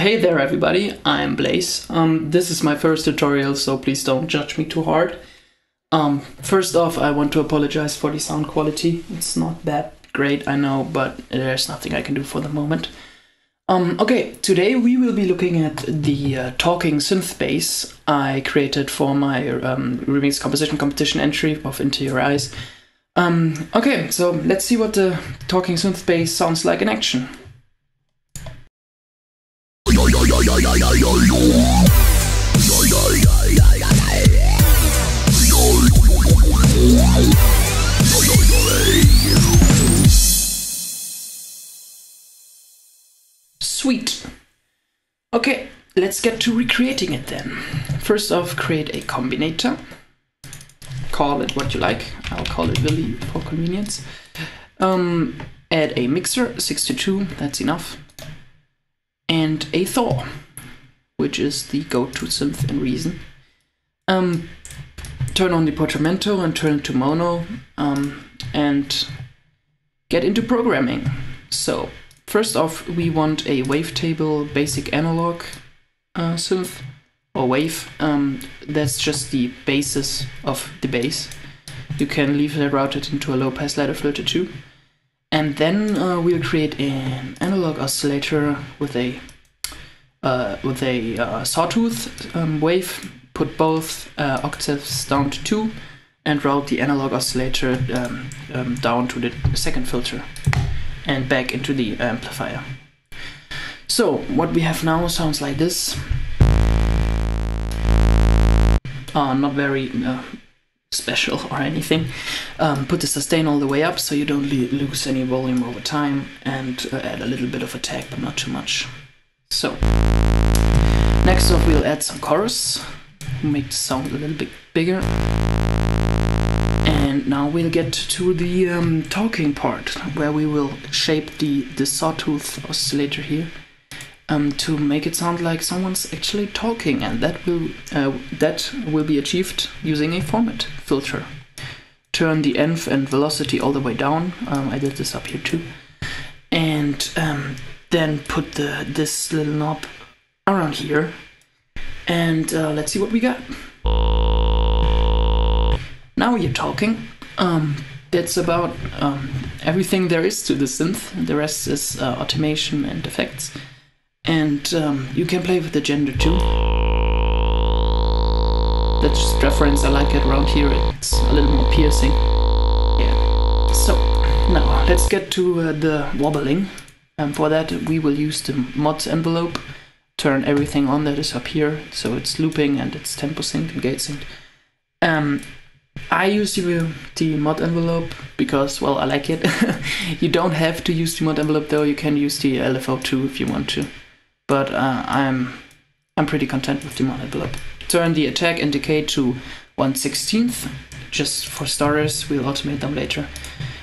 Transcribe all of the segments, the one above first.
Hey there everybody, I'm Blaze. This is my first tutorial, so please don't judge me too hard. First off, I want to apologize for the sound quality. It's not that great, I know, but there's nothing I can do for the moment. Okay, today we will be looking at the talking synth bass I created for my remix composition competition entry of Into Your Eyes. Okay, so let's see what the talking synth bass sounds like in action. Sweet. Okay, let's get to recreating it then. First off, create a combinator. Call it what you like. I'll call it Willy for convenience. Add a mixer, 62, that's enough. And a Thaw, which is the go-to synth in Reason. Turn on the portamento and turn it to mono, and get into programming. So, first off, we want a wavetable basic analog synth, or wave. That's just the basis of the bass. You can leave that routed into a low-pass ladder filter too. And then we'll create an analog oscillator with a sawtooth wave. Put both octaves down to 2 and route the analog oscillator down to the second filter and back into the amplifier. So what we have now sounds like this. Not very special or anything. Put the sustain all the way up so you don't lose any volume over time, and add a little bit of attack but not too much. So next off we'll add some chorus, make the sound a little bit bigger, and now we'll get to the talking part where we will shape the sawtooth oscillator here to make it sound like someone's actually talking, and that will be achieved using a format filter. Turn the env and velocity all the way down. I did this up here too, and then put this little knob around here, and let's see what we got. Now you're talking. That's about everything there is to the synth. The rest is automation and effects. And you can play with the gender too. That's just reference, I like it around here, it's a little more piercing. Yeah. So, now let's get to the wobbling. For that we will use the mod envelope. Turn everything on that is up here, so it's looping and it's tempo synced and gate synced. I use the mod envelope because, well, I like it. You don't have to use the mod envelope though, you can use the LFO too if you want to. But I'm pretty content with the mod envelope. Turn the attack and decay to 1/16. Just for starters, we'll automate them later.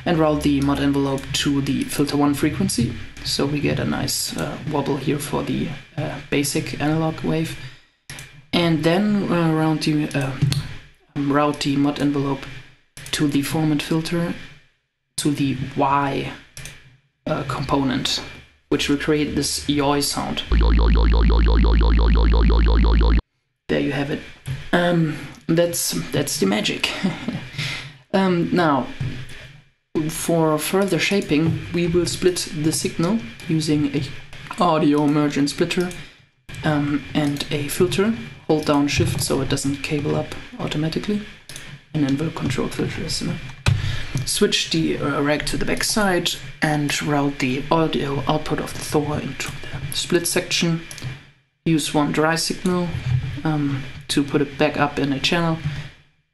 And route the mod envelope to the filter 1 frequency. So we get a nice wobble here for the basic analog wave. And then route the mod envelope to the format filter to the Y component, which will create this yoy sound. There you have it. That's the magic. Now, for further shaping, we will split the signal using a audio merge and splitter and a filter. Hold down shift so it doesn't cable up automatically, and then we'll control filter listener. Switch the rag to the backside and route the audio output of the Thaw into the split section. Use one dry signal to put it back up in a channel,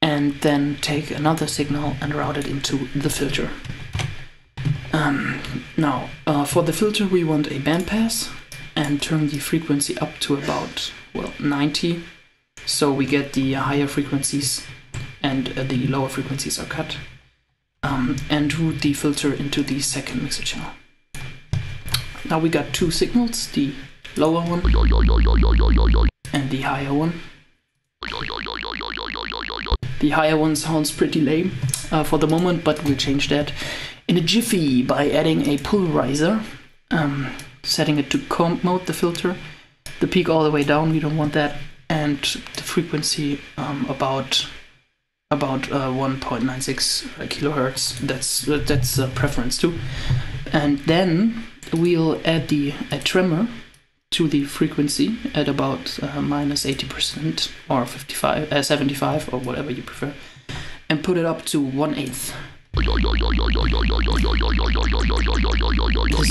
and then take another signal and route it into the filter. Now, for the filter we want a bandpass, and turn the frequency up to about, well, 90, so we get the higher frequencies and the lower frequencies are cut. And route the filter into the second mixer channel. Now we got two signals, the lower one and the higher one. The higher one sounds pretty lame for the moment, but we'll change that in a jiffy by adding a polarizer, setting it to comp mode, the filter, the peak all the way down, we don't want that, and the frequency about 1.96 kilohertz. That's a preference too. And then we'll add a tremor to the frequency at about minus 80% or 75 or whatever you prefer, and put it up to 1/8. This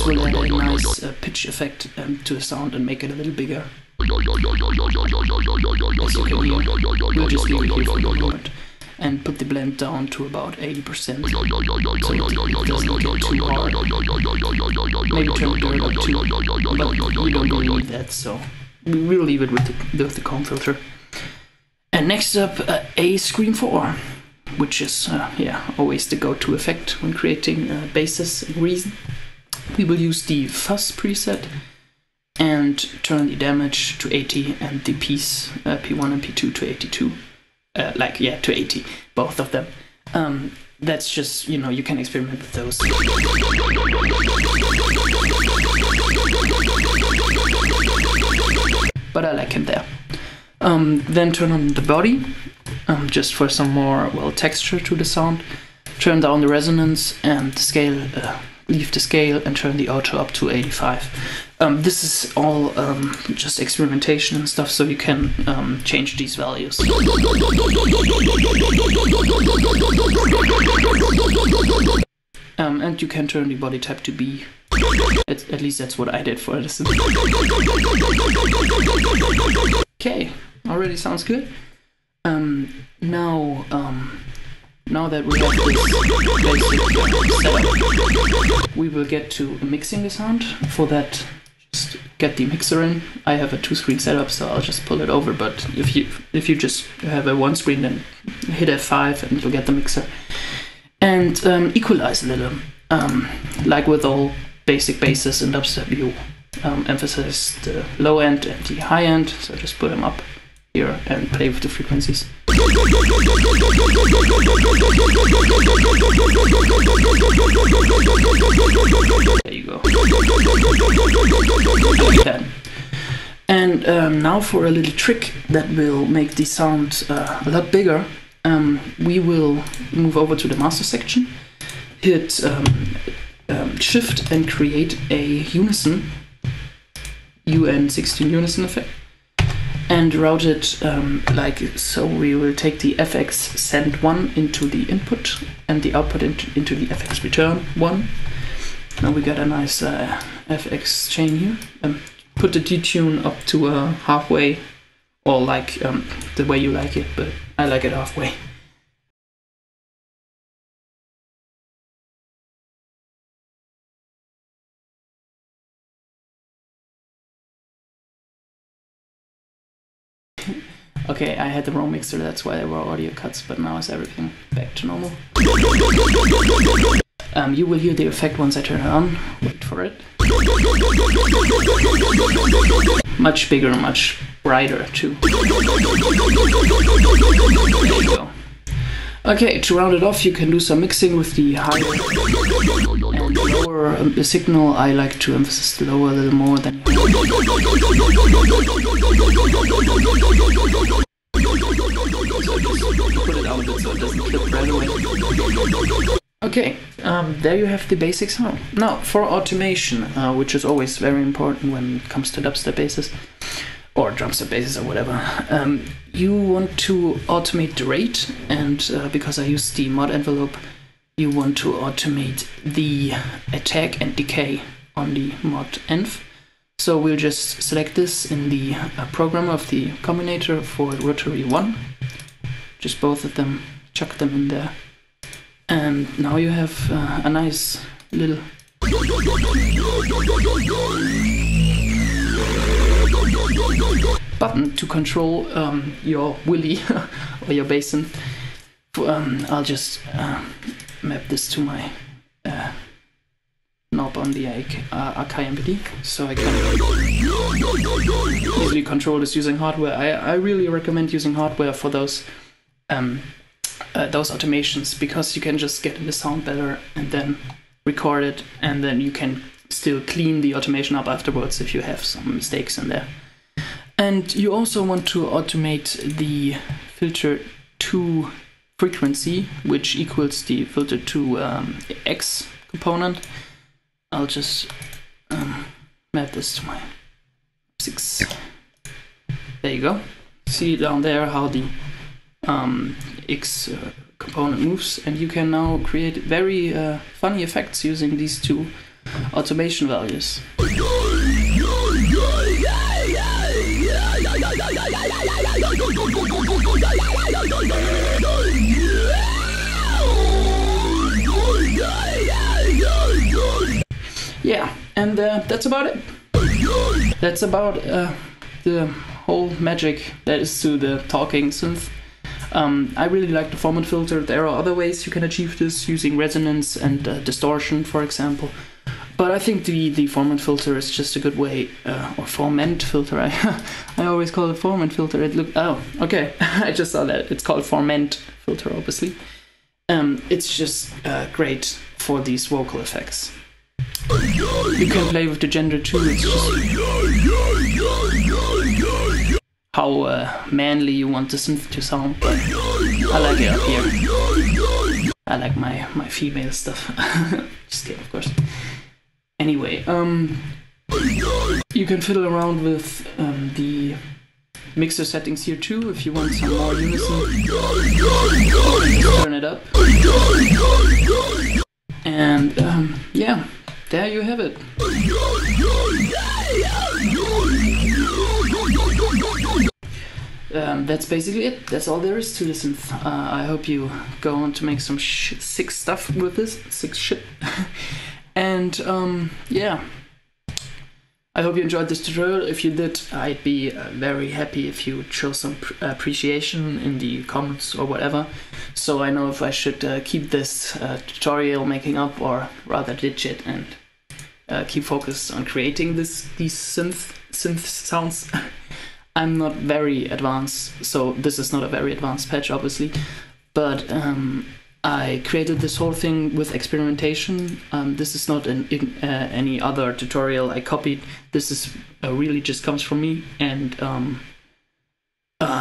will add a nice pitch effect to the sound and make it a little bigger. As you can hear, we'll just leave it here for the moment and put the blend down to about 80%, so it doesn't get too hard. Maybe turn the dirt up too, but we don't really need that, so we'll leave it with the comb filter. And next up, a Scream 4, which is always the go-to effect when creating basses in Reason. We will use the fuzz preset and turn the damage to 80 and the piece P1 and P2 to 82. To 80, both of them. That's just, you can experiment with those. But I like him there. Then turn on the body, just for some more, texture to the sound. Turn down the resonance and the scale, leave the scale and turn the auto up to 85. This is all just experimentation and stuff, so you can change these values. And you can turn the body type to B. At least that's what I did for this. Okay, already sounds good. Now that we have this basic setup, we will get to mixing the sound. For that, just get the mixer in. I have a 2-screen setup, so I'll just pull it over, but if you just have a 1-screen, then hit F5 and you'll get the mixer. And equalize a little. Like with all basic basses in dubstep, you emphasize the low end and the high end, so just put them up here and play with the frequencies. There you go. Like that. And now for a little trick that will make the sound a lot bigger. We will move over to the master section, hit shift and create a unison, UN16 unison effect, and route it like so. We will take the FX send 1 into the input and the output into the FX return 1. Now we got a nice FX chain here. Put the detune up to halfway, or like the way you like it, but I like it halfway. Okay, I had the wrong mixer, that's why there were audio cuts, but now is everything back to normal. You will hear the effect once I turn it on. Wait for it. Much bigger, much brighter too. There you go. Okay, to round it off, you can do some mixing with the higher and lower the signal. I like to emphasize the lower a little more than put it down a bit so it doesn't clip right away. Okay, there you have the basic sound. Now for automation, which is always very important when it comes to dubstep basses or drumstep basses or whatever. You want to automate the rate, and because I use the mod envelope, you want to automate the attack and decay on the mod env. So we'll just select this in the program of the combinator for rotary 1. Just both of them, chuck them in there. And now you have a nice little button to control your Willy or your bass synth. I'll just map this to my knob on the AKMPD, so I can easily control this using hardware. I really recommend using hardware for those automations, because you can just get the sound better and then record it, and then you can still clean the automation up afterwards if you have some mistakes in there. And you also want to automate the filter to frequency, which equals the filter to X component. I'll just map this to my 6. There you go. See down there how the X component moves, and you can now create very funny effects using these two automation values. Yeah, and that's about it. That's about the whole magic that is to the talking synth. I really like the formant filter. There are other ways you can achieve this using resonance and distortion, for example. But I think the formant filter is just a good way, or formant filter. I always call it formant filter. Oh, okay. I just saw that. It's called formant filter, obviously. It's just great for these vocal effects. You can play with the gender too. It's just how manly you want the synth to sound. But I like it up here. I like my female stuff. Just kidding, of course. Anyway, you can fiddle around with the mixer settings here too if you want some more unison. Turn it up. And yeah, there you have it. That's basically it. That's all there is to the synth. I hope you go on to make some sick stuff with this. Sick shit. And yeah, I hope you enjoyed this tutorial. If you did, I'd be very happy if you show some appreciation in the comments or whatever, so I know if I should keep this tutorial making up or rather ditch it and keep focused on creating these synth sounds. I'm not very advanced, so this is not a very advanced patch, obviously, but I created this whole thing with experimentation. This is not any other tutorial I copied. This is really just comes from me, and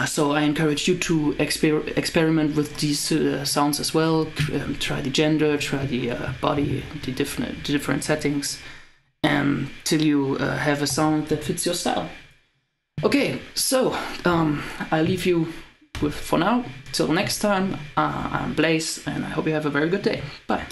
so I encourage you to experiment with these sounds as well. Try the gender, try the body, the different settings, till you have a sound that fits your style. Okay, so I leave you with for now. Till next time, I'm Blaze, and I hope you have a very good day. Bye.